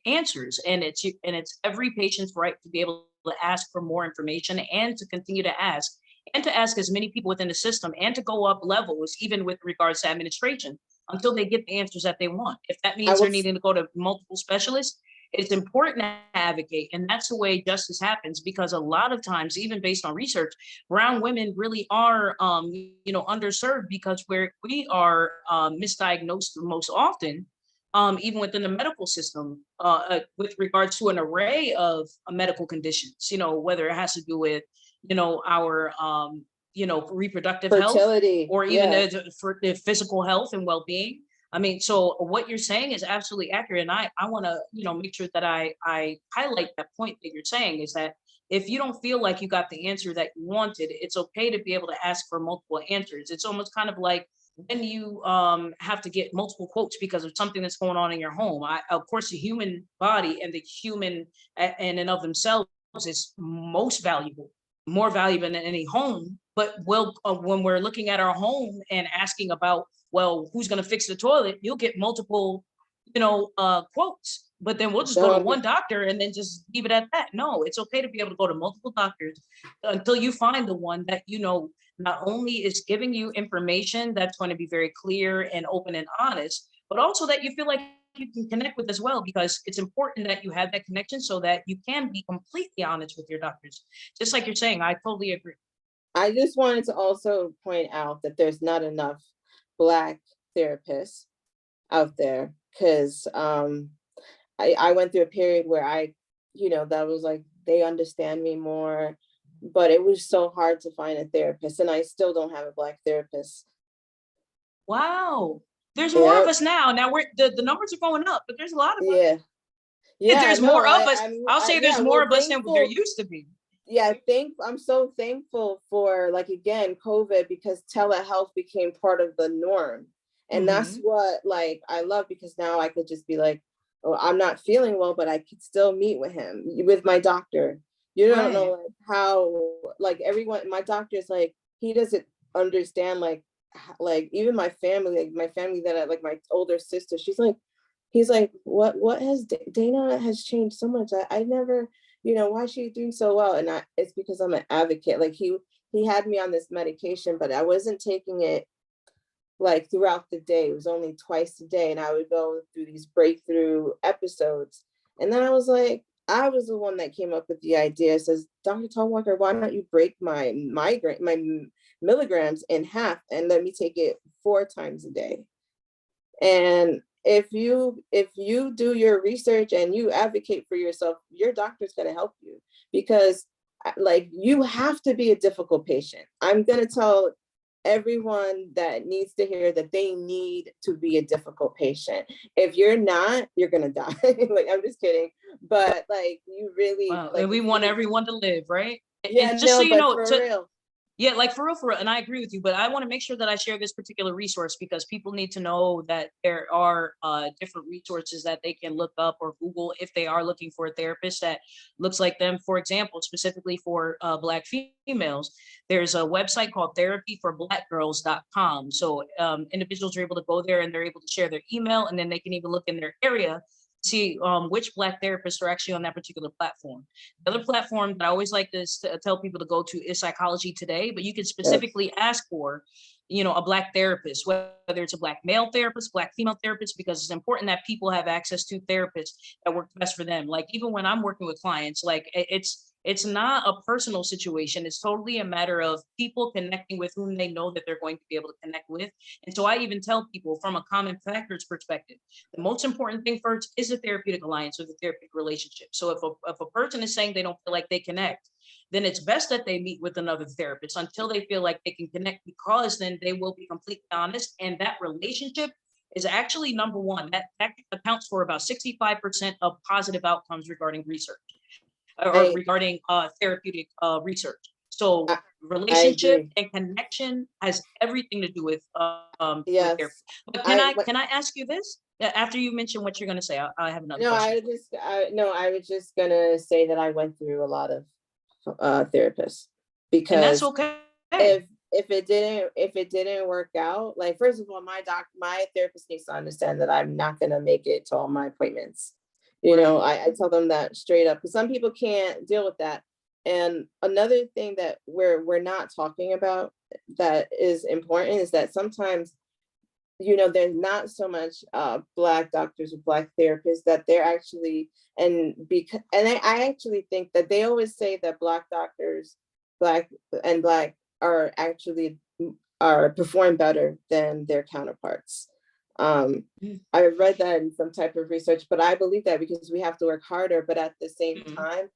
answers. And it's every patient's right to be able to ask for more information and to continue to ask and to ask as many people within the system and to go up levels, even with regards to administration, until they get the answers that they want. If that I means they're will needing to go to multiple specialists, it's important to advocate, and that's the way justice happens, because a lot of times, even based on research, brown women really are underserved, because we are misdiagnosed most often, even within the medical system, with regards to an array of medical conditions, whether it has to do with our reproductive health, fertility, or even yeah. for the physical health and well-being. I mean, so what you're saying is absolutely accurate. And I want to, make sure that I highlight that point that you're saying, is that if you don't feel like you got the answer that you wanted, it's okay to be able to ask for multiple answers. It's almost kind of like when you have to get multiple quotes because of something that's going on in your home. Of course, the human body and the human in and of themselves is most valuable, more valuable than any home. But when we're looking at our home and asking about, well, who's going to fix the toilet, you'll get multiple, quotes. But then we'll just go to No, one doctor and then just leave it at that. No, it's okay to be able to go to multiple doctors until you find the one that not only is giving you information that's going to be very clear and open and honest, but also that you feel like you can connect with as well, because it's important that you have that connection so that you can be completely honest with your doctors. Just like you're saying, I totally agree. I just wanted to also point out that there's not enough Black therapists out there, because I went through a period where that was like, they understand me more, but it was so hard to find a therapist, and I still don't have a Black therapist. Wow. There's more of Yeah, us now. Now the numbers are going up, but there's a lot of us. yeah, yeah. There's No, more of us. I'll say there's yeah. more Well, of us than there thankful. used to be. Yeah, I'm so thankful for, like, again, COVID, because telehealth became part of the norm. And that's Hmm. what, like, I love, because now I could just be like, oh, I'm not feeling well, but I could still meet with my doctor. You don't know, Right. like, how, like, everyone, my doctor is like, he doesn't understand, like, even my family, like my family that I, like my older sister, he's like, what has Dana has changed so much. I never, why is she doing so well? And it's because I'm an advocate. Like, he had me on this medication, but I wasn't taking it like throughout the day. It was only twice a day, and I would go through these breakthrough episodes. And then I was the one that came up with the idea. Says, Dr. Tallwalker, why don't you break my milligrams in half and let me take it 4 times a day? And if you do your research and you advocate for yourself, your doctor's going to help you, because like, you have to be a difficult patient. I'm going to tell everyone that needs to hear that they need to be a difficult patient. If you're not, you're going to die. Like, I'm just kidding. But like, you really, Wow. like, And we if want you, everyone to live, right? yeah, And just so no, you but know, for real. yeah, like for real, and I agree with you, but I want to make sure that I share this particular resource because people need to know that there are different resources that they can look up or Google if they are looking for a therapist that looks like them. For example, specifically for Black females, there's a website called therapyforblackgirls.com. So individuals are able to go there and they're able to share their email, and then they can even look in their area, see which Black therapists are actually on that particular platform. The other platform that I always like to tell people to go to is Psychology Today, but you can Yes. specifically ask for, a Black therapist, whether it's a Black male therapist, Black female therapist, because it's important that people have access to therapists that work best for them. Like, even when I'm working with clients, like It's not a personal situation. It's totally a matter of people connecting with whom they know that they're going to be able to connect with. And so I even tell people from a common factors perspective, the most important thing first is a therapeutic alliance or the therapeutic relationship. So if a person is saying they don't feel like they connect, then it's best that they meet with another therapist until they feel like they can connect, because then they will be completely honest. And that relationship is actually number one. That accounts for about 65% of positive outcomes regarding research or I regarding therapeutic research. So I, I relationship agree. and connection has everything to do with therapy. Yes. But I what can I ask you this? After you mention what you're going to say, I have another no, question for you. I was just gonna say that I went through a lot of therapists, And that's because okay. if it didn't work out, like, first of all, my therapist needs to understand that I'm not gonna make it to all my appointments. Right. I tell them that straight up, because some people can't deal with that. And another thing that we're not talking about that is important is that sometimes, there's not so much black doctors or black therapists, that they're actually, I actually think that they always say that black doctors, black black are actually are perform better than their counterparts. I read that in some type of research, but I believe that because we have to work harder, but at the same Mhm. time,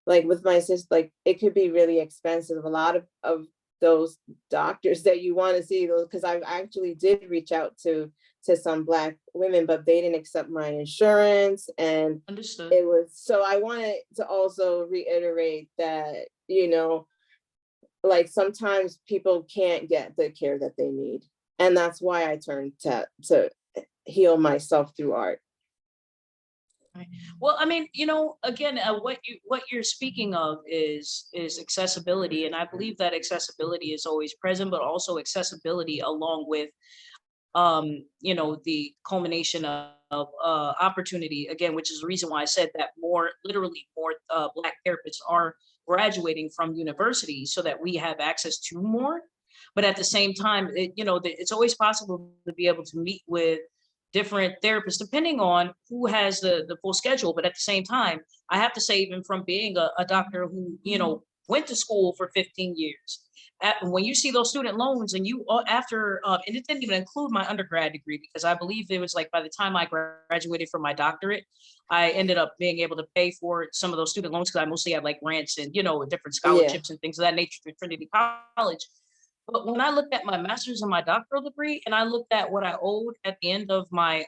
like with my sister, like it could be really expensive. A lot of those doctors that you want to see, those, because I actually did reach out to some black women, but they didn't accept my insurance. And Understood. it was, so I wanted to also reiterate that, like sometimes people can't get the care that they need. And that's why I turned to heal myself through art. Right. Well, I mean, again, what you're speaking of is accessibility, and I believe that accessibility is always present, but also accessibility along with the culmination of opportunity again, which is the reason why I said that literally more black therapists are graduating from university so that we have access to more. But at the same time, it's always possible to be able to meet with different therapists depending on who has the full schedule. But at the same time, I have to say, even from being a doctor who went to school for 15 years, when you see those student loans and you after and it didn't even include my undergrad degree, because I believe it was like by the time I graduated from my doctorate, I ended up being able to pay for some of those student loans because I mostly had like grants and different Yeah. scholarships and things of that nature through Trinity College. But when I looked at my master's and my doctoral degree, and I looked at what I owed at the end of my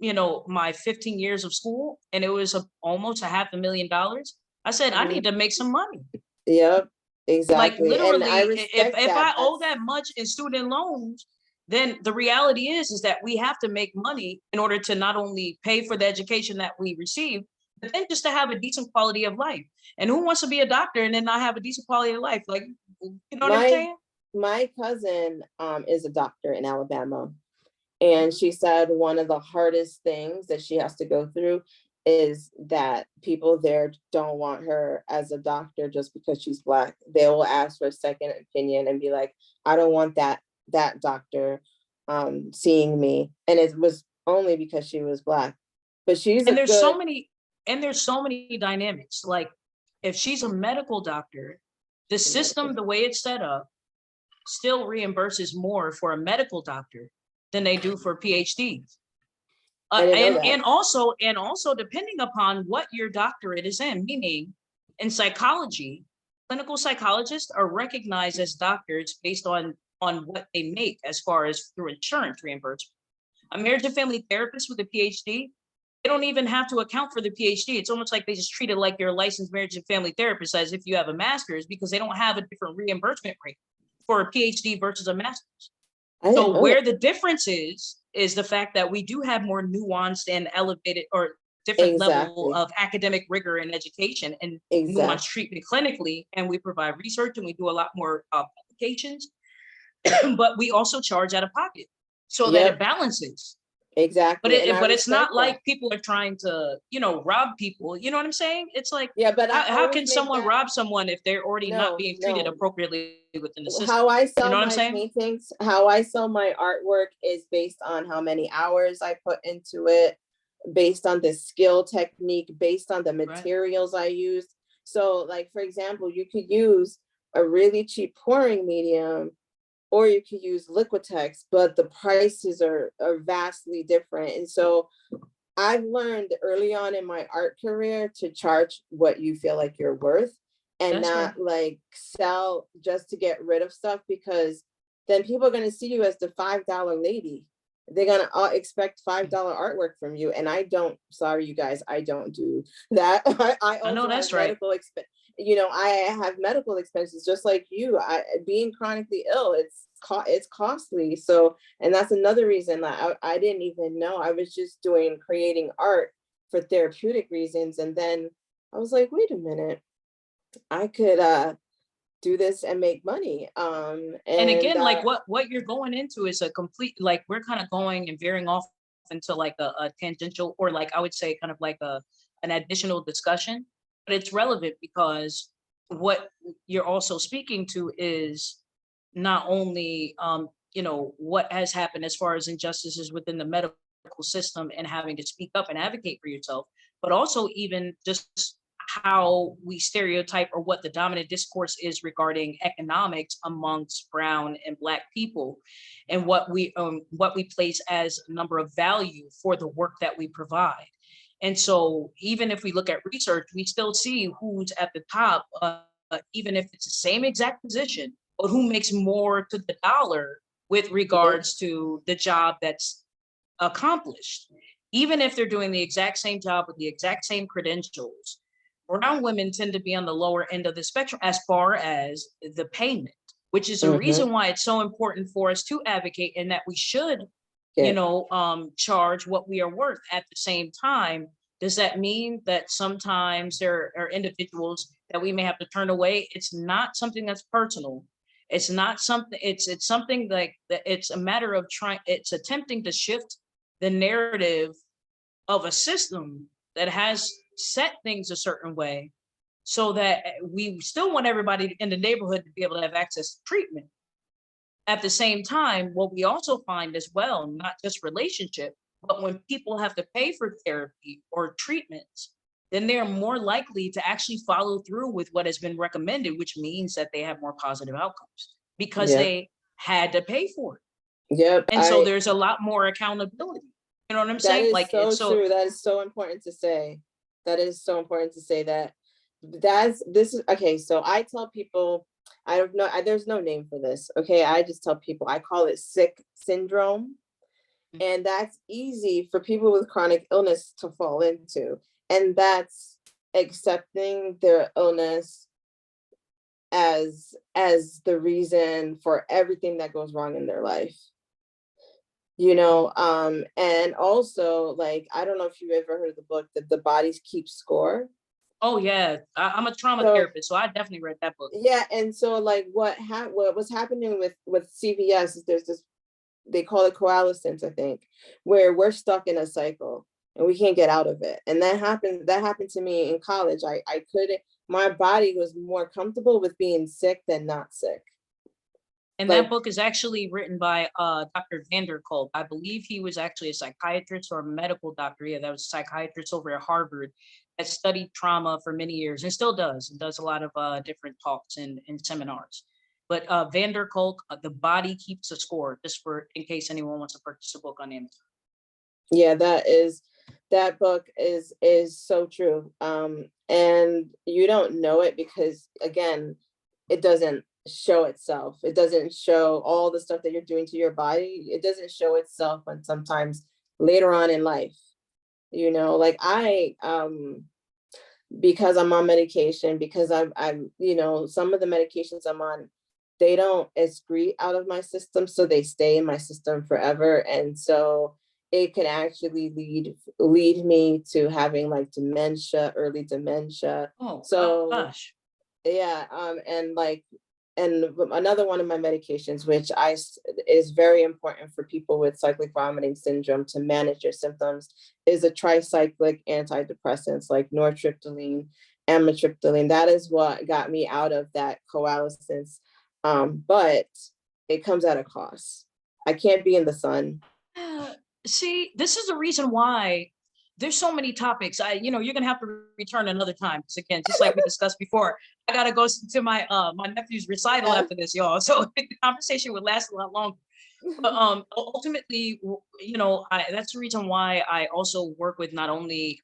my 15 years of school, and it was almost a $500,000, I said I need Mhm. to make some money. Yep, Like exactly. And I literally, respect if that. I owe that much in student loans, then the reality is that we have to make money in order to not only pay for the education that we receive, but then just to have a decent quality of life. And who wants to be a doctor and then not have a decent quality of life? Like, you know what I'm My saying? my cousin is a doctor in Alabama, and she said one of the hardest things that she has to go through is that people there don't want her as a doctor just because she's black. They will ask for a second opinion and be like, I don't want that doctor seeing me. And it was only because she was black. But she's a And there's so good many, and there's so many dynamics. Like if she's a medical doctor, the medical. system, the way it's set up, still reimburses more for a medical doctor than they do for PhDs. I didn't know that. And also depending upon what your doctorate is in, meaning in psychology, clinical psychologists are recognized as doctors based on what they make as far as through insurance reimbursement. A marriage and family therapist with a PhD, they don't even have to account for the PhD. It's almost like they just treat it like you're a licensed marriage and family therapist as if you have a master's, because they don't have a different reimbursement rate for a PhD versus a master's. I didn't So know that. where the difference is the fact that we do have more nuanced and elevated or different level Exactly. of academic rigor and education and nuanced Exactly. treatment clinically, and we provide research and we do a lot more publications, but we also charge out of pocket so that it Yep, balances. But exactly. And I it's respect not that. like people are trying to rob people. You know what I'm saying? It's like Yeah, but I how always can make someone that rob someone if they're already not no, being treated no. appropriately within the system? How I You sell know what I'm my saying? paintings, how I sell my artwork is based on how many hours I put into it, based on the skill technique, based on the Right. materials I use. So like, for example, you could use a really cheap pouring medium, or you could use Liquitex, but the prices are vastly different. And so I've learned early on in my art career to charge what you feel like you're worth, and That's right. not like sell just to get rid of stuff, because then people are going to see you as the $5 lady. They're going to expect $5 artwork from you. And I don't, sorry, you guys, I don't do that. I I know also have that's right. medical expense. You know, I have medical expenses just like you. Being chronically ill, it's costly. So, and that's another reason that I didn't even know. I was just creating art for therapeutic reasons. And then I was like, wait a minute, I could do this and make money. And And again, like what you're going into is a complete, like we're kind of going and veering off into like a tangential, or like I would say kind of like an additional discussion, but it's relevant because what you're also speaking to is not only what has happened as far as injustices within the medical system and having to speak up and advocate for yourself, but also even just how we stereotype, or what the dominant discourse is regarding economics amongst brown and black people, and what we place as a number of value for the work that we provide. And so even if we look at research, we still see who's at the top, even if it's the same exact position, but who makes more to the dollar with yep, regards to the job that's accomplished. Even if they're doing the exact same job with the exact same credentials, brown women tend to be on the lower end of the spectrum as far as the payment, which is a mm-hmm, reason why it's so important for us to advocate, and that we should, yeah, charge what we are worth. At the same time, does that mean that sometimes there are individuals that we may have to turn away? It's not something that's personal. It's not something, it's something like that. It's a matter of it's attempting to shift the narrative of a system that has set things a certain way, so that we still want everybody in the neighborhood to be able to have access to treatment. At the same time, what we also find as well, not just relationship, but when people have to pay for therapy or treatments, then they're more likely to actually follow through with what has been recommended, which means that they have more positive outcomes because yeah, they had to pay for it. yep. And so there's a lot more accountability. You know what I'm That saying? is Like so it's so, true. That is so important to say. That is so important to say that. This is okay. So I tell people, I don't know, there's no name for this. Okay. I just tell people, I call it sick syndrome. And that's easy for people with chronic illness to fall into. And that's accepting their illness as the reason for everything that goes wrong in their life. And also, like, I don't know if you've ever heard of the book that the bodies keep score. oh yeah, I'm a trauma So therapist, so I definitely read that book. yeah, and so like what was happening with CVS is there's this, they call it coalescence, I think, where we're stuck in a cycle and we can't get out of it. And that happened to me in college. I couldn't, my body was more comfortable with being sick than not sick. And that Like, book is actually written by Dr. Vanderkolk. I believe he was actually a psychiatrist or a medical doctor. Yeah, that was a psychiatrist over at Harvard that studied trauma for many years and still does, and does a lot of different talks and seminars. But Vanderkolk, The Body Keeps a Score, just for in case anyone wants to purchase a book on Amazon. yeah, that book is so true. And you don't know it because, again, it doesn't show itself. It doesn't show all the stuff that you're doing to your body. It doesn't show itself when sometimes later on in life, like because I'm on medication, because I'm some of the medications I'm on, they don't excrete out of my system, so they stay in my system forever. And so it can actually lead me to having like dementia, early dementia. Oh So gosh. yeah, and another one of my medications, is very important for people with cyclic vomiting syndrome to manage your symptoms, is a tricyclic antidepressants like nortriptyline, amitriptyline. That is what got me out of that coalescence. But it comes at a cost. I can't be in the sun. See, this is the reason why there's so many topics. You're gonna have to return another time. Because again, just like we discussed before, I gotta go to my nephew's recital Yeah. after this, y'all. So the conversation would last a lot longer. But ultimately, that's the reason why I also work with not only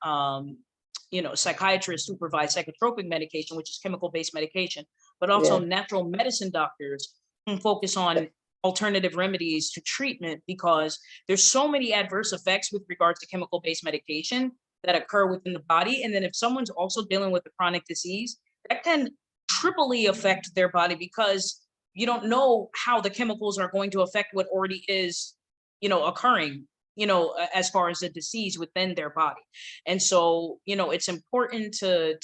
psychiatrists who provide psychotropic medication, which is chemical-based medication, but also Yeah. natural medicine doctors who focus on alternative remedies to treatment, because there's so many adverse effects with regards to chemical-based medication that occur within the body. And then if someone's also dealing with a chronic disease, that can triply affect their body, because you don't know how the chemicals are going to affect what already is, occurring, as far as the disease within their body. And so, it's important to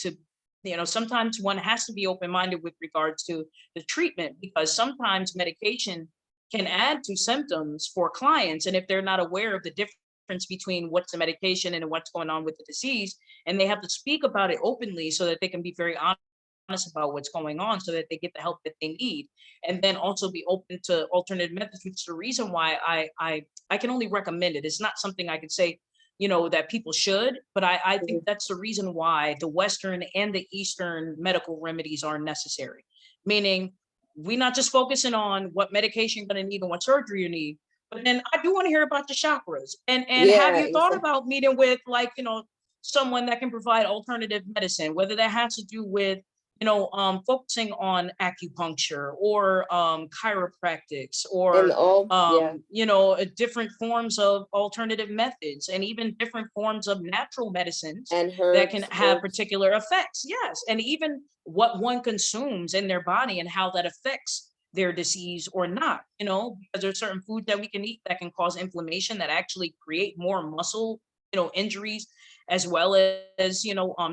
sometimes one has to be open-minded with regards to the treatment, because sometimes medication can add to symptoms for clients. And if they're not aware of the difference between what's the medication and what's going on with the disease, and they have to speak about it openly so that they can be very honest about what's going on, so that they get the help that they need, and then also be open to alternative methods, which is the reason why I can only recommend it. It's not something I could say, that people should, but I think that's the reason why the Western and the Eastern medical remedies are necessary. Meaning, we're not just focusing on what medication you're going to need and what surgery you need, but then I do want to hear about the chakras. And have Yeah. you thought about meeting with, like, someone that can provide alternative medicine, whether that has to do with focusing on acupuncture or chiropractics, And or all, yeah. different forms of alternative methods, and even different forms of natural medicines And that can have herbs. particular effects. Yes, and even what one consumes in their body and how that affects their disease or not. Because there's certain foods that we can eat that can cause inflammation, that actually create more muscle, injuries, as well as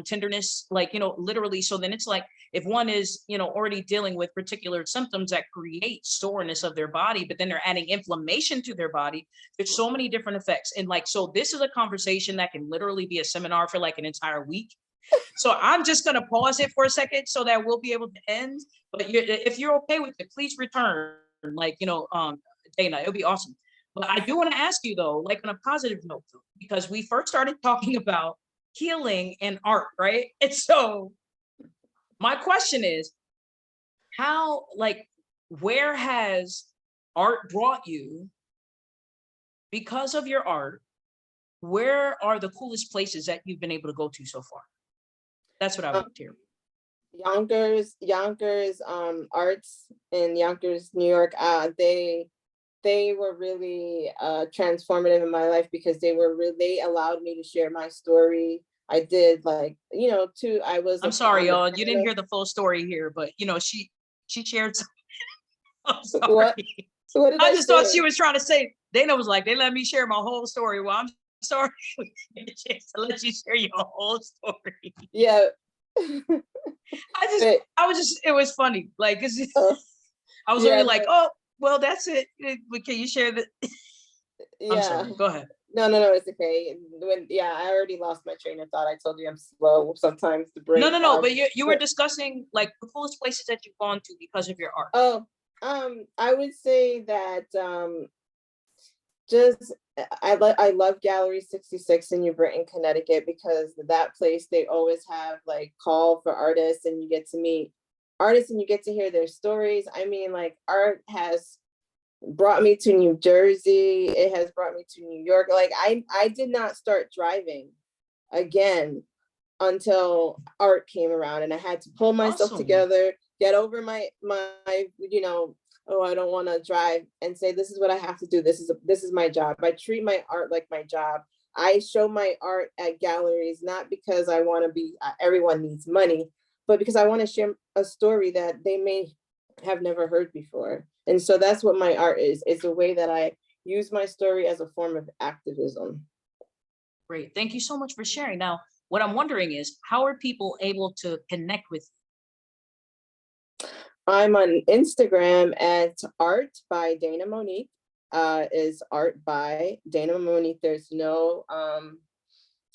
tenderness, like, literally. So then it's like, if one is already dealing with particular symptoms that create soreness of their body, but then they're adding inflammation to their body, there's so many different effects. And like, so this is a conversation that can literally be a seminar for like an entire week. So I'm just going to pause it for a second so that we'll be able to end. But if you're okay with it, please return, like, Dana, it'll be awesome. But I do want to ask you though, like, on a positive note, though, because we first started talking about healing and art, right? And so my question is, how, like, where has art brought you because of your art? Where are the coolest places that you've been able to go to so far? That's what I would Um, like to hear. Yonkers Arts in Yonkers, New York. They were really transformative in my life, because they allowed me to share my story. I did, like, I was I'm sorry, on the y'all. You didn't panel. hear the full story here, but she shared some. I'm What sorry. what did I I just thought she say? was trying to say, Dana was like, they let me share my whole story. Well, I'm sorry. We didn't get a chance to let you share your whole story. Yeah. But I was just, it was funny. Like, 'cause uh, I was yeah, already like, oh, well, that's it. But can you share the, I'm yeah. sorry. Go ahead. No, it's okay. I already lost my train of thought. I told you I'm slow. Sometimes the No, brain no, no. fog. But you were But discussing like the coolest places that you've gone to because of your art. oh, I would say that just I love Gallery 66 in New Britain, Connecticut, because that place, they always have like call for artists, and you get to meet artists and you get to hear their stories. I mean, like, art has brought me to New Jersey. It has brought me to New York. Like, I did not start driving again until art came around, and I had to pull myself Awesome. together, get over my oh, I don't want to drive, and say, this is what I have to do. This is my job. I treat my art like my job. I show my art at galleries, not because I want to be everyone needs money, but because I want to share a story that they may have never heard before. And so that's what my art is. It's a way that I use my story as a form of activism. Great. Thank you so much for sharing. Now, what I'm wondering is, how are people able to connect with? I'm on Instagram at Art by Dana Monique. Is Art by Dana Monique. There's no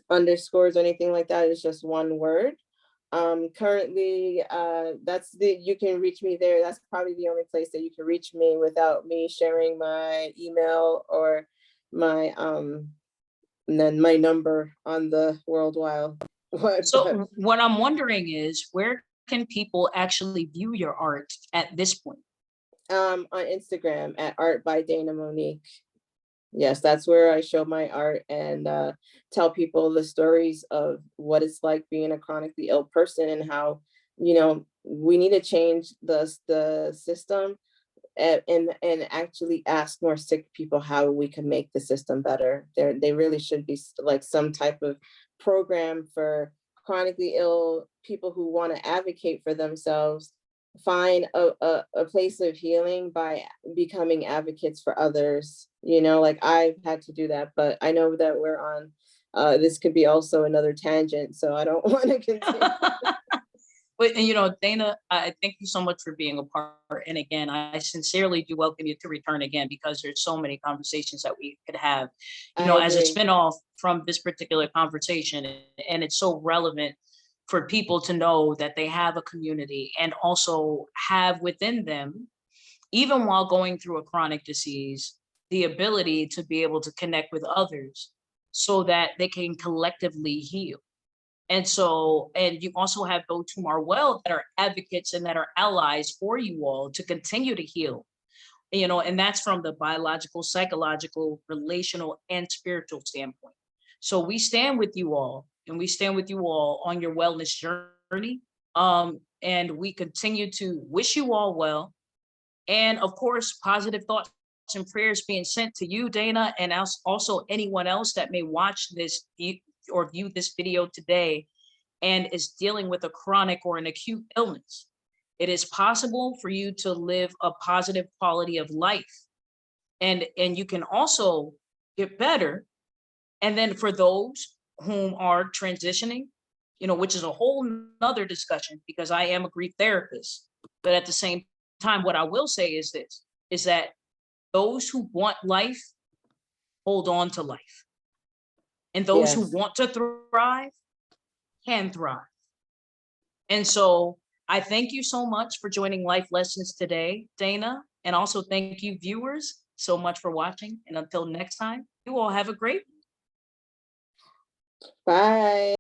underscores or anything like that. It's just one word. Currently, you can reach me there. That's probably the only place that you can reach me without me sharing my email or my and then my number on the World Wide Web. So what I'm wondering is, where can people actually view your art at this point? On Instagram at Art by Dana Monique. Yes, that's where I show my art and tell people the stories of what it's like being a chronically ill person, and how, we need to change the system, and actually ask more sick people how we can make the system better. They really should be like some type of program for chronically ill people who want to advocate for themselves, find a place of healing by becoming advocates for others. Like I've had to do that, but I know that we're on, this could be also another tangent, so I don't want to continue. But, Dana, I thank you so much for being a part. And again, I sincerely do welcome you to return again, because there's so many conversations that we could have, I as a agree. spinoff from this particular conversation. And it's so relevant for people to know that they have a community, and also have within them, even while going through a chronic disease, the ability to be able to connect with others so that they can collectively heal. And you also have those who are well, that are advocates and that are allies for you all to continue to heal, and that's from the biological, psychological, relational, and spiritual standpoint. So we stand with you all, and we stand with you all on your wellness journey. And we continue to wish you all well. And of course, positive thoughts and prayers being sent to you, Dana, and also anyone else that may watch this or view this video today and is dealing with a chronic or an acute illness. It is possible for you to live a positive quality of life, and you can also get better. And then for those whom are transitioning, which is a whole nother discussion, because I am a grief therapist. But at the same time, what I will say is this, is that those who want life, hold on to life. And those who Yes. want to thrive, can thrive. And so I thank you so much for joining Life Lessons today, Dana. And also thank you, viewers, so much for watching. And until next time, you all have a great Bye.